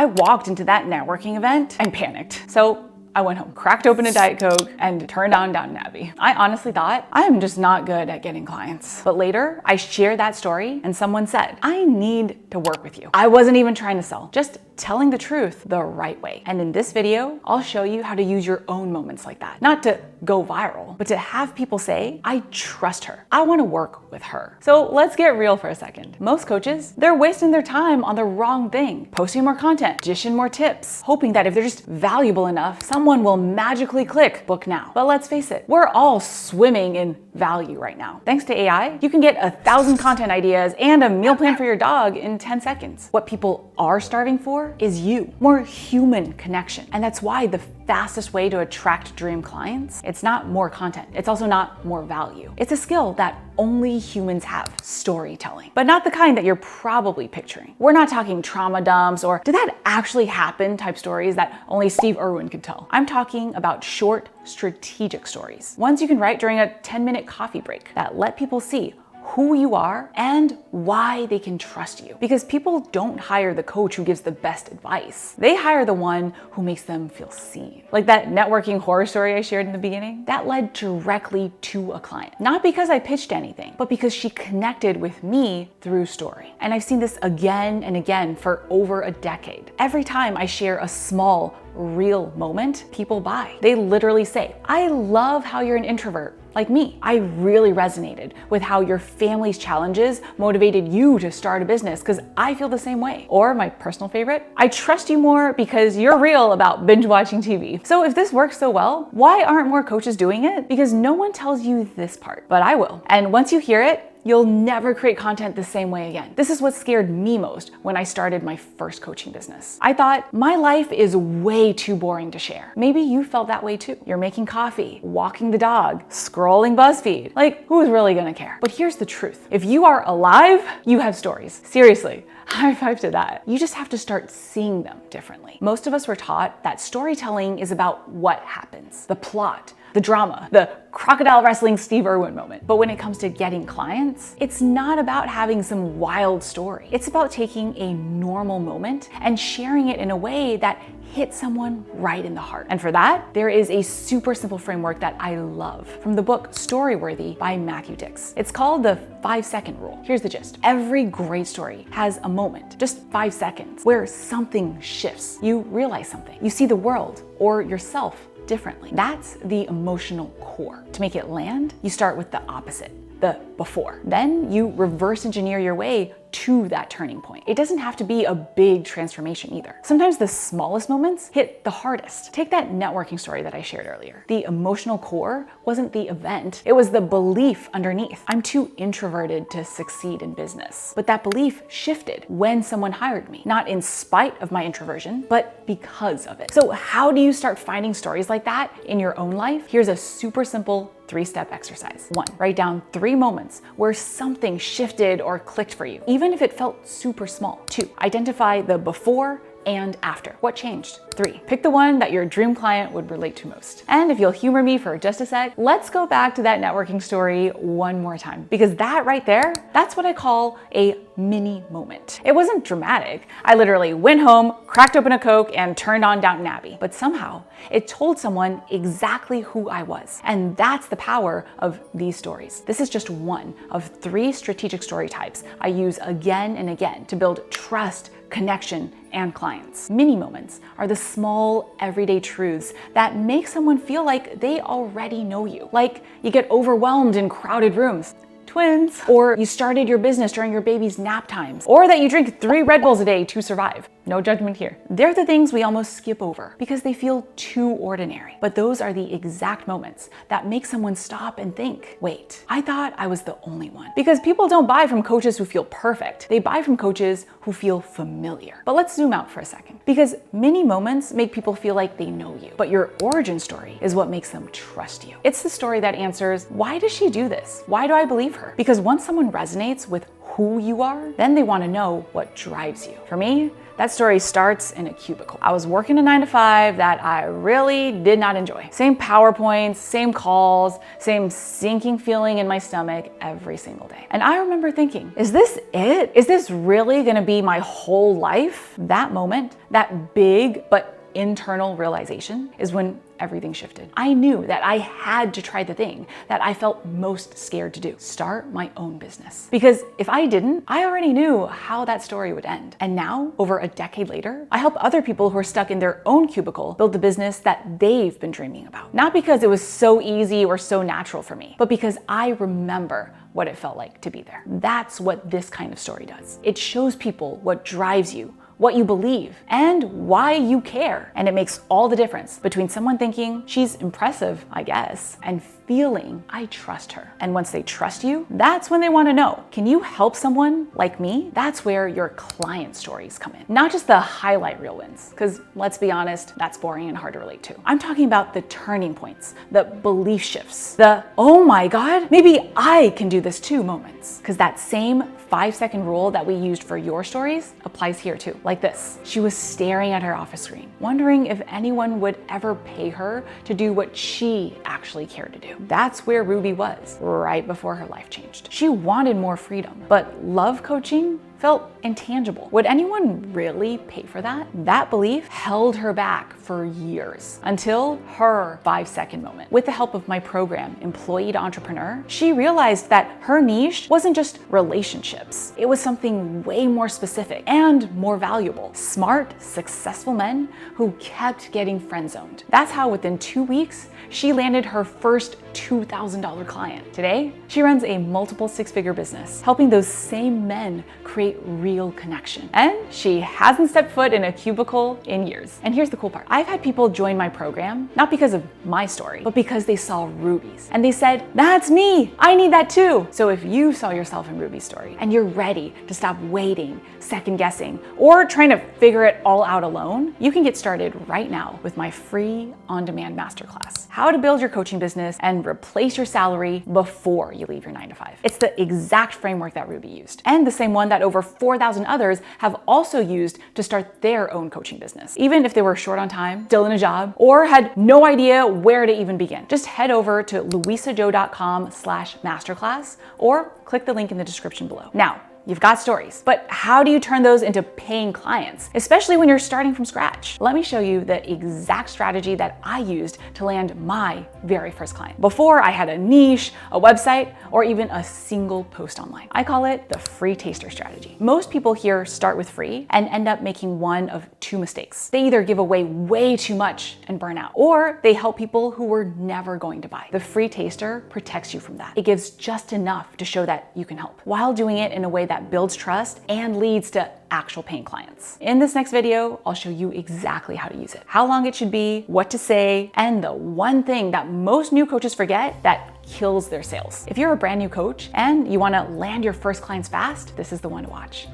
I walked into that networking event and panicked. So I went home, cracked open a Diet Coke, and turned on Downton Abbey. I honestly thought, I am just not good at getting clients. But later, I shared that story and someone said, I need to work with you. I wasn't even trying to sell, just telling the truth the right way. And in this video, I'll show you how to use your own moments like that. Not to go viral, but to have people say, I trust her. I want to work with her. So let's get real for a second. Most coaches, they're wasting their time on the wrong thing, posting more content, dishing more tips, hoping that if they're just valuable enough, someone will magically click book now. But let's face it, we're all swimming in value right now. Thanks to AI, you can get 1,000 content ideas and a meal plan for your dog in 10 seconds. What people are starving for is you, more human connection. And that's why the fastest way to attract dream clients, it's not more content. It's also not more value. It's a skill that only humans have, storytelling, but not the kind that you're probably picturing. We're not talking trauma dumps or did that actually happen type stories that only Steve Irwin could tell. I'm talking about short, strategic stories. Ones you can write during a 10-minute coffee break that let people see who you are and why they can trust you. Because people don't hire the coach who gives the best advice. They hire the one who makes them feel seen. Like that networking horror story I shared in the beginning, that led directly to a client. Not because I pitched anything, but because she connected with me through story. And I've seen this again and again for over a decade. Every time I share a small, real moment, people buy. They literally say, I love how you're an introvert. Like me, I really resonated with how your family's challenges motivated you to start a business because I feel the same way. Or my personal favorite, I trust you more because you're real about binge watching TV. So if this works so well, why aren't more coaches doing it? Because no one tells you this part, but I will. And once you hear it, you'll never create content the same way again. This is what scared me most when I started my first coaching business. I thought, my life is way too boring to share. Maybe you felt that way too. You're making coffee, walking the dog, scrolling BuzzFeed. Like, who's really gonna care? But here's the truth. If you are alive, you have stories. Seriously. High five to that. You just have to start seeing them differently. Most of us were taught that storytelling is about what happens, the plot, the drama, the crocodile wrestling Steve Irwin moment. But when it comes to getting clients, it's not about having some wild story. It's about taking a normal moment and sharing it in a way that hits someone right in the heart. And for that, there is a super simple framework that I love from the book Storyworthy by Matthew Dix. It's called the 5-second rule. Here's the gist. Every great story has a moment, just 5 seconds, where something shifts. You realize something. You see the world or yourself differently. That's the emotional core. To make it land, you start with the opposite, the before. Then you reverse engineer your way to that turning point. It doesn't have to be a big transformation either. Sometimes the smallest moments hit the hardest. Take that networking story that I shared earlier. The emotional core wasn't the event, it was the belief underneath. I'm too introverted to succeed in business. But that belief shifted when someone hired me, not in spite of my introversion, but because of it. So how do you start finding stories like that in your own life? Here's a super simple 3-step exercise. 1, write down 3 moments where something shifted or clicked for you, even if it felt super small. 2, identify the before and after. What changed? 3, pick the one that your dream client would relate to most. And if you'll humor me for just a sec, let's go back to that networking story one more time, because that right there, that's what I call a mini moment. It wasn't dramatic. I literally went home, cracked open a Coke, and turned on Downton Abbey. But somehow, it told someone exactly who I was. And that's the power of these stories. This is just one of 3 strategic story types I use again and again to build trust, connection, and clients. Mini moments are the small, everyday truths that make someone feel like they already know you. Like you get overwhelmed in crowded rooms. Twins. Or you started your business during your baby's nap times. Or that you drink 3 Red Bulls a day to survive. No judgment here. They're the things we almost skip over because they feel too ordinary. But those are the exact moments that make someone stop and think, wait, I thought I was the only one. Because people don't buy from coaches who feel perfect. They buy from coaches who feel familiar. But let's zoom out for a second. Because mini moments make people feel like they know you. But your origin story is what makes them trust you. It's the story that answers, why does she do this? Why do I believe her? Because once someone resonates with who you are, then they want to know what drives you. For me, that story starts in a cubicle. I was working a 9-to-5 that I really did not enjoy. Same PowerPoints, same calls, same sinking feeling in my stomach every single day. And I remember thinking, is this it? Is this really gonna be my whole life? That moment, that big but internal realization is when everything shifted. I knew that I had to try the thing that I felt most scared to do, start my own business. Because if I didn't, I already knew how that story would end. And now, over a decade later, I help other people who are stuck in their own cubicle build the business that they've been dreaming about. Not because it was so easy or so natural for me, but because I remember what it felt like to be there. That's what this kind of story does. It shows people what drives you, what you believe, and why you care. And it makes all the difference between someone thinking, she's impressive, I guess, and feeling, I trust her. And once they trust you, that's when they want to know, can you help someone like me? That's where your client stories come in. Not just the highlight reel wins, because let's be honest, that's boring and hard to relate to. I'm talking about the turning points, the belief shifts, the, oh my God, maybe I can do this too moments. Because that same 5-second rule that we used for your stories applies here too. Like this, she was staring at her office screen, wondering if anyone would ever pay her to do what she actually cared to do. That's where Ruby was right before her life changed. She wanted more freedom, but love coaching felt intangible. Would anyone really pay for that? That belief held her back for years until her 5-second moment. With the help of my program, Employee to Entrepreneur, she realized that her niche wasn't just relationships. It was something way more specific and more valuable. Smart, successful men who kept getting friend-zoned. That's how within 2 weeks, she landed her first $2,000 client. Today, she runs a multiple 6-figure business, helping those same men create real connection. And she hasn't stepped foot in a cubicle in years. And here's the cool part. I've had people join my program, not because of my story, but because they saw Ruby's. And they said, that's me, I need that too. So if you saw yourself in Ruby's story and you're ready to stop waiting, second guessing, or trying to figure it all out alone, you can get started right now with my free on-demand masterclass, How to Build Your Coaching Business and Replace Your Salary Before You Leave Your 9-to-5. It's the exact framework that Ruby used, and the same one that over 4,000 others have also used to start their own coaching business, even if they were short on time, still in a job, or had no idea where to even begin. Just head over to luisazhou.com/masterclass or click the link in the description below. Now, you've got stories, but how do you turn those into paying clients, especially when you're starting from scratch? Let me show you the exact strategy that I used to land my very first client. Before I had a niche, a website, or even a single post online. I call it the free taster strategy. Most people here start with free and end up making one of two mistakes. They either give away way too much and burn out, or they help people who were never going to buy. The free taster protects you from that. It gives just enough to show that you can help, while doing it in a way that builds trust and leads to actual paying clients. In this next video, I'll show you exactly how to use it, how long it should be, what to say, and the one thing that most new coaches forget that kills their sales. If you're a brand new coach and you want to land your first clients fast, this is the one to watch.